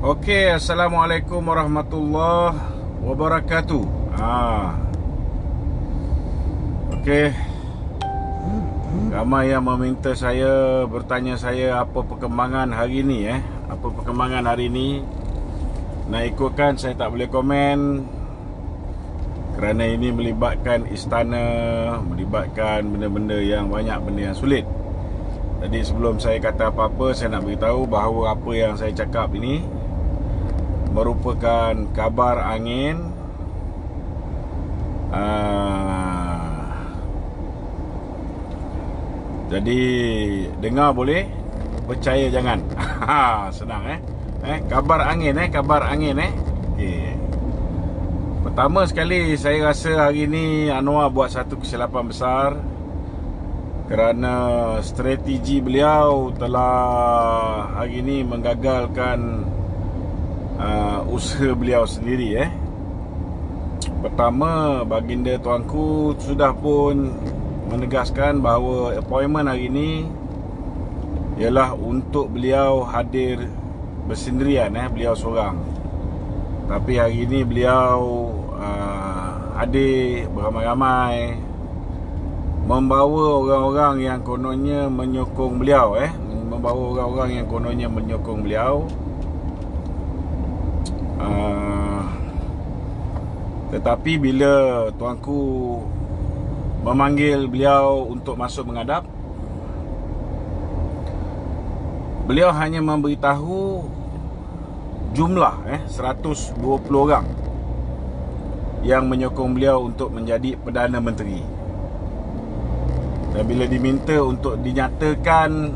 Okey, Assalamualaikum warahmatullahi wabarakatuh. Okey, ramai yang meminta saya, bertanya saya apa perkembangan hari ni Apa perkembangan hari ni. Nak ikutkan saya tak boleh komen kerana ini melibatkan istana, melibatkan benda-benda yang banyak, benda yang sulit. Jadi sebelum saya kata apa-apa, saya nak beritahu bahawa apa yang saya cakap ini merupakan kabar angin. Jadi dengar boleh, percaya jangan. Senang kabar angin kabar angin okey. Pertama sekali saya rasa hari ni Anwar buat satu kesilapan besar kerana strategi beliau telah hari ni menggagalkan usaha beliau sendiri. Pertama, baginda tuanku sudah pun menegaskan bahawa appointment hari ini ialah untuk beliau hadir bersendirian, beliau seorang. Tapi hari ini beliau hadir beramai-ramai, membawa orang-orang yang kononnya menyokong beliau, membawa orang-orang yang kononnya menyokong beliau. Tetapi bila tuanku memanggil beliau untuk masuk menghadap, beliau hanya memberitahu jumlah 120 orang yang menyokong beliau untuk menjadi Perdana Menteri. Dan bila diminta untuk dinyatakan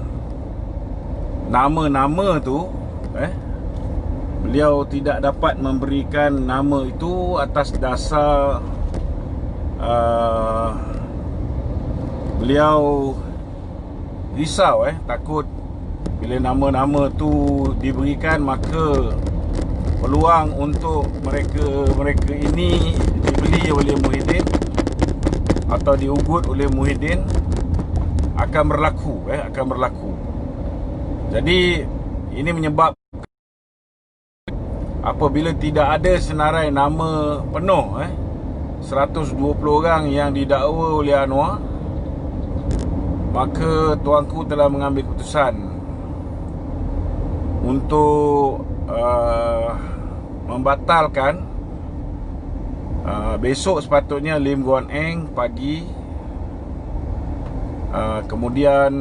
nama-nama tu, beliau tidak dapat memberikan nama itu atas dasar beliau risau, takut bila nama-nama tu diberikan maka peluang untuk mereka ini dibeli oleh Muhyiddin atau diugut oleh Muhyiddin akan berlaku. Jadi ini menyebab apabila tidak ada senarai nama penuh 120 orang yang didakwa oleh Anwar, maka tuanku telah mengambil keputusan untuk membatalkan. Besok sepatutnya Lim Guan Eng pagi, kemudian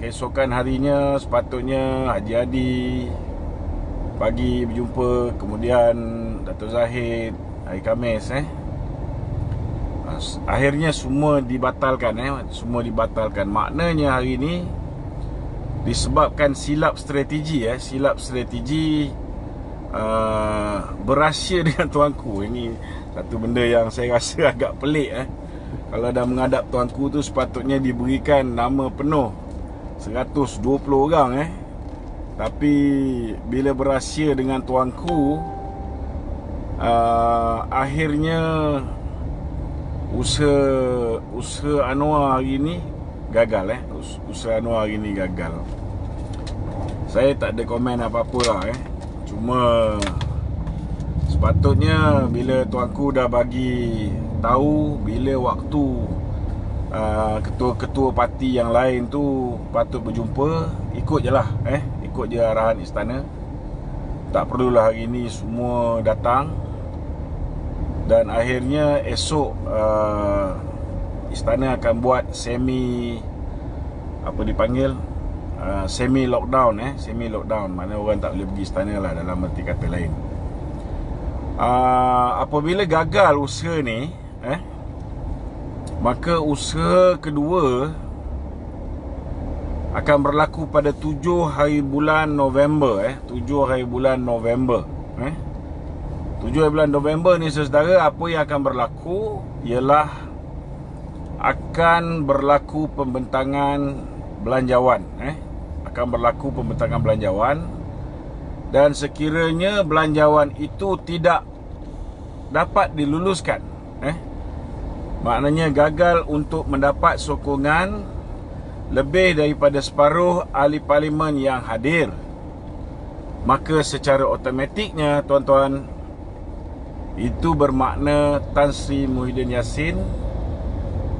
keesokan harinya sepatutnya Haji Hadi pagi berjumpa, kemudian Dato' Zahid hari Khamis. Akhirnya semua dibatalkan. Semua dibatalkan. Maknanya hari ini disebabkan silap strategi berahsia dengan tuanku. Ini satu benda yang saya rasa agak pelik. Kalau dah menghadap tuanku tu sepatutnya diberikan nama penuh 120 orang. Tapi bila berahsia dengan tuanku, akhirnya usaha Anwar hari ni gagal. Usaha Anwar hari ni gagal. Saya tak ada komen apa-apa lah. Cuma sepatutnya bila tuanku dah bagi tahu bila waktu ketua-ketua parti yang lain tu patut berjumpa, ikut je lah. Ikut je arahan istana. Tak perlulah hari ni semua datang. Dan akhirnya esok istana akan buat semi lockdown. Semi lockdown, maknanya orang tak boleh pergi istana lah, dalam arti kata lain. Apabila gagal usaha ni, maka usaha kedua akan berlaku pada 7 hari bulan November. 7 hari bulan November. 7 hari bulan November ni, saudara, apa yang akan berlaku ialah akan berlaku pembentangan belanjawan. Akan berlaku pembentangan belanjawan. Dan sekiranya belanjawan itu tidak dapat diluluskan, maknanya gagal untuk mendapat sokongan lebih daripada separuh ahli parlimen yang hadir, maka secara automatiknya tuan-tuan, itu bermakna Tan Sri Muhyiddin Yassin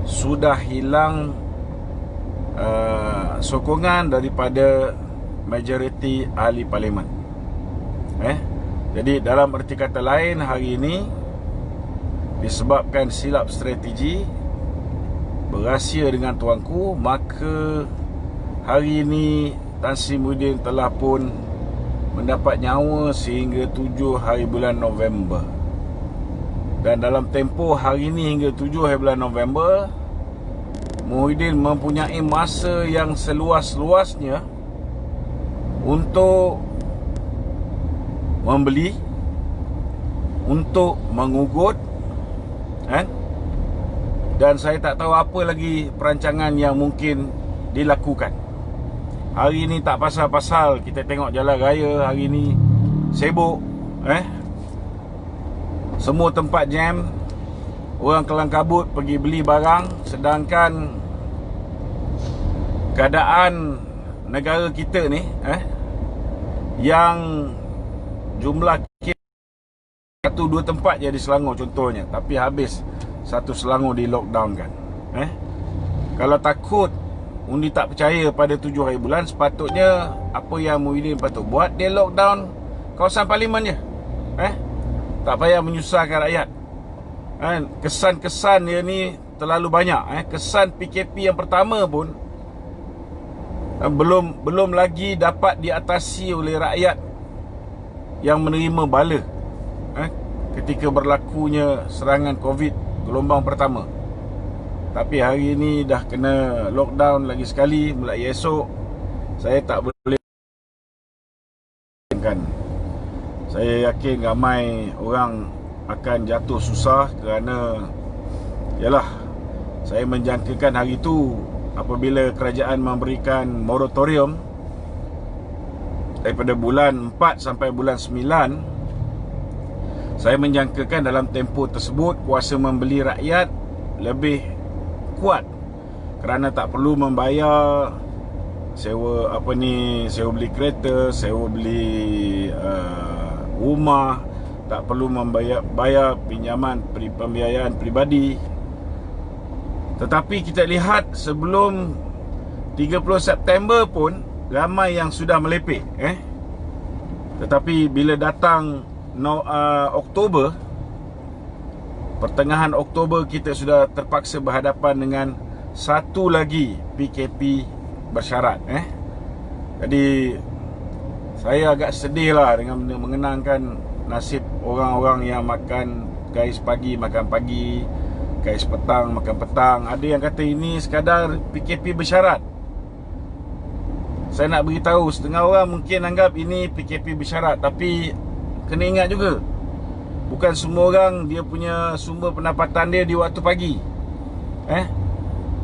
sudah hilang sokongan daripada majoriti ahli parlimen. Jadi dalam erti kata lain, hari ini disebabkan silap strategi berahsia dengan tuanku, maka hari ini Tan Sri Muhyiddin telah pun mendapat nyawa sehingga 7 hari bulan November. Dan dalam tempoh hari ini hingga 7 hari bulan November, Muhyiddin mempunyai masa yang seluas-luasnya untuk membeli, untuk mengugut, dan saya tak tahu apa lagi perancangan yang mungkin dilakukan. Hari ini tak pasal-pasal kita tengok jalan raya hari ini sibuk, semua tempat jam, orang kelang kabut pergi beli barang, sedangkan keadaan negara kita ni yang jumlah kes 1-2 tempat je di Selangor contohnya, tapi habis satu Selangor di lockdown kan. Kalau takut undi tak percaya pada 7 hari bulan, sepatutnya apa yang Muhyiddin patut buat, dia lockdown kawasan parlimen je. Tak payah menyusahkan rakyat. Kesan-kesan dia ni terlalu banyak. Kesan PKP yang pertama pun belum lagi dapat diatasi oleh rakyat yang menerima bala ketika berlakunya serangan COVID gelombang pertama. Tapi hari ini dah kena lockdown lagi sekali, mulai esok. Saya tak boleh kan. Saya yakin ramai orang akan jatuh susah kerana yalah, saya menjangkakan hari itu apabila kerajaan memberikan moratorium daripada bulan 4 sampai bulan 9, saya menjangkakan dalam tempoh tersebut kuasa membeli rakyat lebih kuat kerana tak perlu membayar sewa sewa beli kereta, sewa beli rumah, tak perlu bayar pinjaman pembiayaan peribadi. Tetapi kita lihat sebelum 30 September pun ramai yang sudah melepek. Tetapi bila datang Oktober, pertengahan Oktober, kita sudah terpaksa berhadapan dengan satu lagi PKP bersyarat. Jadi saya agak sedih lah dengan mengenangkan nasib orang-orang yang makan gais pagi makan pagi, gais petang makan petang. Ada yang kata ini sekadar PKP bersyarat. Saya nak beritahu, setengah orang mungkin anggap ini PKP bersyarat, tapi kena ingat juga, bukan semua orang dia punya sumber pendapatan dia di waktu pagi.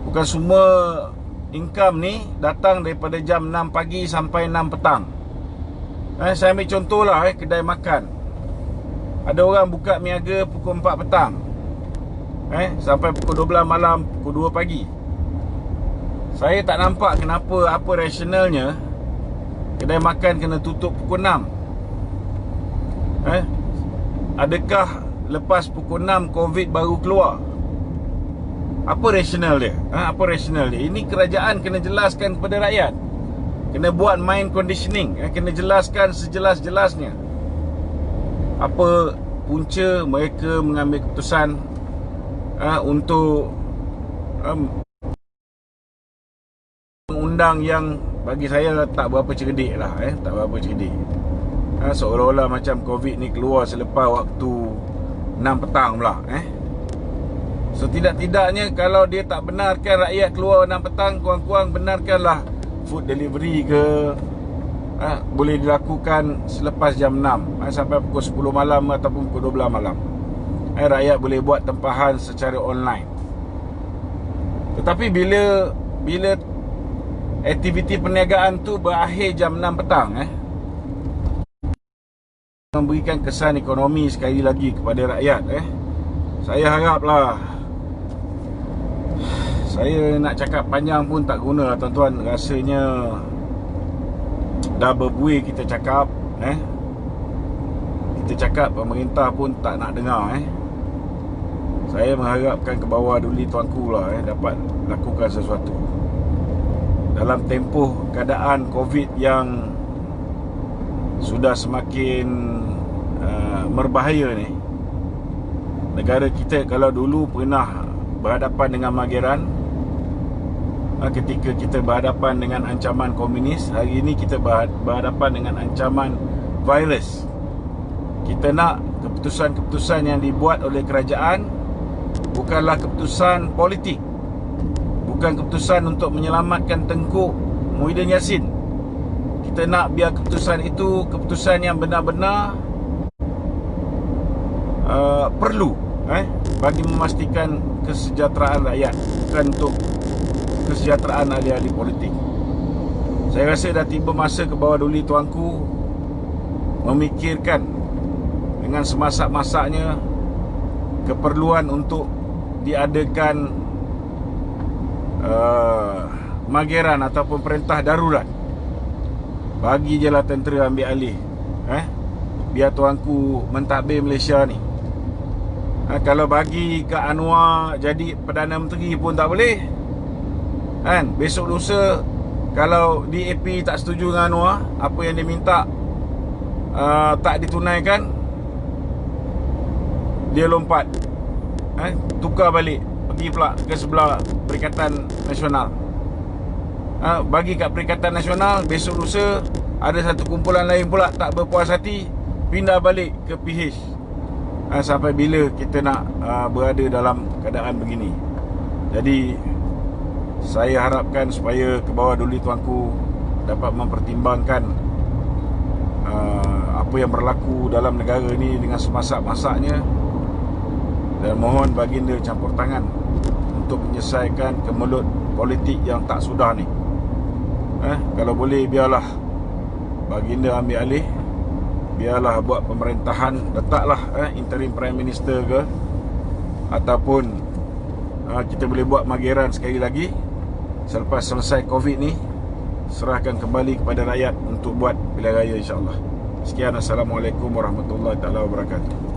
Bukan semua income ni datang daripada jam 6 pagi sampai 6 petang. Saya ambil contoh lah, kedai makan. Ada orang buka niaga pukul 4 petang sampai pukul 12 malam, pukul 2 pagi. Saya tak nampak kenapa, apa rasionalnya kedai makan kena tutup pukul 6. Adakah lepas pukul 6 COVID baru keluar? Apa rasional dia? Apa rasional dia? Ini kerajaan kena jelaskan kepada rakyat. Kena buat mind conditioning, kena jelaskan sejelas-jelasnya apa punca mereka mengambil keputusan untuk undang yang bagi saya tak berapa cerdik lah. Tak berapa cerdik. Seolah-olah macam COVID ni keluar selepas waktu 6 petang pula. So tidak-tidaknya kalau dia tak benarkan rakyat keluar 6 petang, kurang-kurang benarkanlah food delivery ke boleh dilakukan selepas jam 6 sampai pukul 10 malam ataupun pukul 12 malam. Rakyat boleh buat tempahan secara online. Tetapi bila aktiviti perniagaan tu berakhir jam 6 petang, memberikan kesan ekonomi sekali lagi kepada rakyat. Saya haraplah, saya nak cakap panjang pun tak guna lah tuan-tuan. Rasanya dah berbuih kita cakap. Kita cakap pemerintah pun tak nak dengar. Saya mengharapkan ke bawah Duli Tuanku lah dapat lakukan sesuatu dalam tempoh keadaan COVID yang sudah semakin berbahaya ni. Negara kita kalau dulu pernah berhadapan dengan mageran, ketika kita berhadapan dengan ancaman komunis, hari ini kita berhadapan dengan ancaman virus. Kita nak keputusan-keputusan yang dibuat oleh kerajaan bukanlah keputusan politik, bukan keputusan untuk menyelamatkan Tengku Muhyiddin Yassin. Kita nak biar keputusan itu keputusan yang benar-benar perlu bagi memastikan kesejahteraan rakyat, bukan untuk kesejahteraan ahli-ahli politik. Saya rasa dah tiba masa ke bawah Duli Tuanku memikirkan dengan semasak-masaknya keperluan untuk diadakan mageran ataupun perintah darurat. Bagi je lah tentera ambil alih, biar tuanku mentadbir Malaysia ni. Kalau bagi Kak Anwar jadi Perdana Menteri pun tak boleh, besok lusa kalau DAP tak setuju dengan Anwar, apa yang dia minta tak ditunaikan, dia lompat, tukar balik, pergi pula ke sebelah Perikatan Nasional. Bagi kat Perikatan Nasional, besok lusa ada satu kumpulan lain pula tak berpuas hati, pindah balik ke PH. Sampai bila kita nak berada dalam keadaan begini? Jadi saya harapkan supaya ke bawah Duli Tuanku dapat mempertimbangkan apa yang berlaku dalam negara ini dengan semasak-masaknya, dan mohon baginda campur tangan untuk menyelesaikan kemelut politik yang tak sudah ni. Kalau boleh biarlah baginda ambil alih, biarlah buat pemerintahan, letaklah interim prime minister ke, ataupun kita boleh buat mageran sekali lagi selepas selesai COVID ni, serahkan kembali kepada rakyat untuk buat pilihan raya, insyaAllah. Sekian, Assalamualaikum warahmatullahi wabarakatuh.